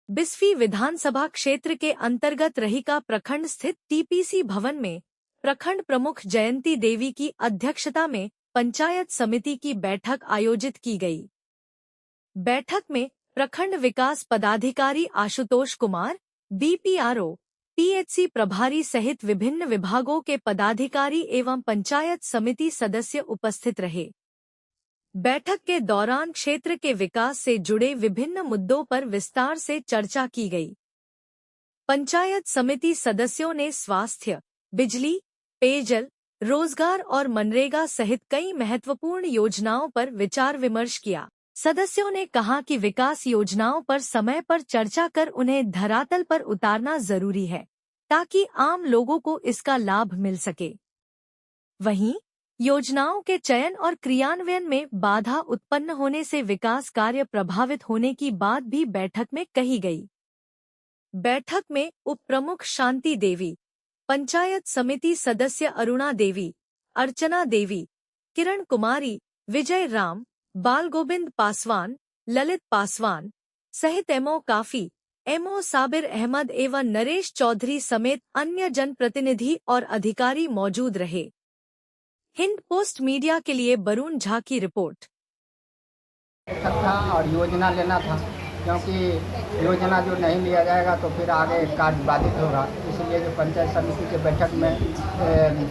बिस्फी विधानसभा क्षेत्र के अंतर्गत रहीका प्रखंड स्थित टीपीसी भवन में प्रखंड प्रमुख जयंती देवी की अध्यक्षता में पंचायत समिति की बैठक आयोजित की गई। बैठक में प्रखंड विकास पदाधिकारी आशुतोष कुमार, बीपीआरओ, पीएचसी प्रभारी सहित विभिन्न विभागों के पदाधिकारी एवं पंचायत समिति सदस्य उपस्थित रहे। बैठक के दौरान क्षेत्र के विकास से जुड़े विभिन्न मुद्दों पर विस्तार से चर्चा की गई। पंचायत समिति सदस्यों ने स्वास्थ्य, बिजली, पेयजल, रोजगार और मनरेगा सहित कई महत्वपूर्ण योजनाओं पर विचार विमर्श किया। सदस्यों ने कहा कि विकास योजनाओं पर समय पर चर्चा कर उन्हें धरातल पर उतारना जरूरी है, ताकि आम लोगों को इसका लाभ मिल सके। वहीं योजनाओं के चयन और क्रियान्वयन में बाधा उत्पन्न होने से विकास कार्य प्रभावित होने की बात भी बैठक में कही गई। बैठक में उप प्रमुख शांति देवी, पंचायत समिति सदस्य अरुणा देवी, अर्चना देवी, किरण कुमारी, विजय राम, बाल गोविंद पासवान, ललित पासवान सहित एमओ काफी, एमओ साबिर अहमद एवं नरेश चौधरी समेत अन्य जनप्रतिनिधि और अधिकारी मौजूद रहे। हिंद पोस्ट मीडिया के लिए वरुण झा की रिपोर्ट। था और योजना लेना था, क्योंकि योजना जो नहीं लिया जाएगा तो फिर आगे कार्य बाधित होगा। इसलिए जो पंचायत समिति के बैठक में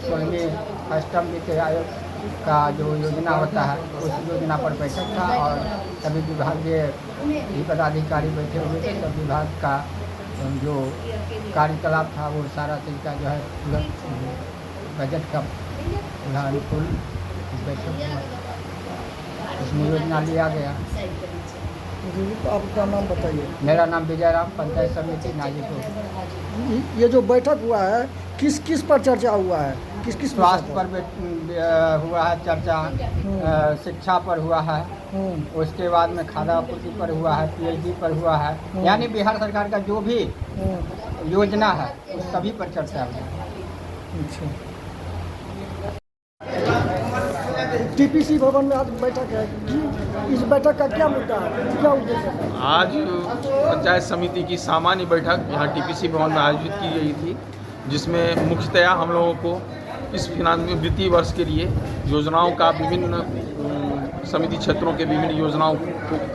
16वीं अष्टम वित्त आयोग का जो योजना होता है उस योजना पर बैठक था और सभी विभागीय भी पदाधिकारी बैठे हुए थे। सब विभाग का जो कार्यकलाप था वो सारा चीज़ का जो है बजट का अनुकूल बैठक इसमें योजना लिया गया। आपका नाम बताइए। मेरा नाम विजय राम, पंचायत समिति नाजीपुर। ये जो बैठक हुआ है किस किस पर चर्चा हुआ है? किस किस स्वास्थ्य पर हुआ है चर्चा, शिक्षा पर हुआ है, उसके बाद में खाद्यापूर्ति पर हुआ है, पीएचडी पर हुआ है, यानी बिहार सरकार का जो भी योजना है उस सभी पर चर्चा हुई। अच्छा, टीपीसी भवन में आज बैठक है, इस बैठक का क्या मुद्दा है, क्या उद्देश्य है? आज पंचायत समिति की सामान्य बैठक यहाँ टीपीसी भवन में आयोजित की गई थी, जिसमें मुख्यतया हम लोगों को इस वित्तीय वर्ष के लिए योजनाओं का विभिन्न समिति क्षेत्रों के विभिन्न योजनाओं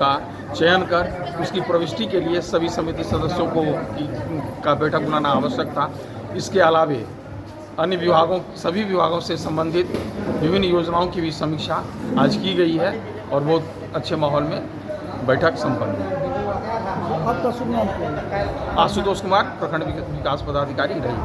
का चयन कर उसकी प्रविष्टि के लिए सभी समिति सदस्यों का बैठक बुलाना आवश्यक था। इसके अलावे अन्य विभागों, सभी विभागों से संबंधित विभिन्न योजनाओं की भी समीक्षा आज की गई है और बहुत अच्छे माहौल में बैठक संपन्न हुई। आपका शुभ नाम क्या है? आशुतोष कुमार, प्रखंड विकास पदाधिकारी रही।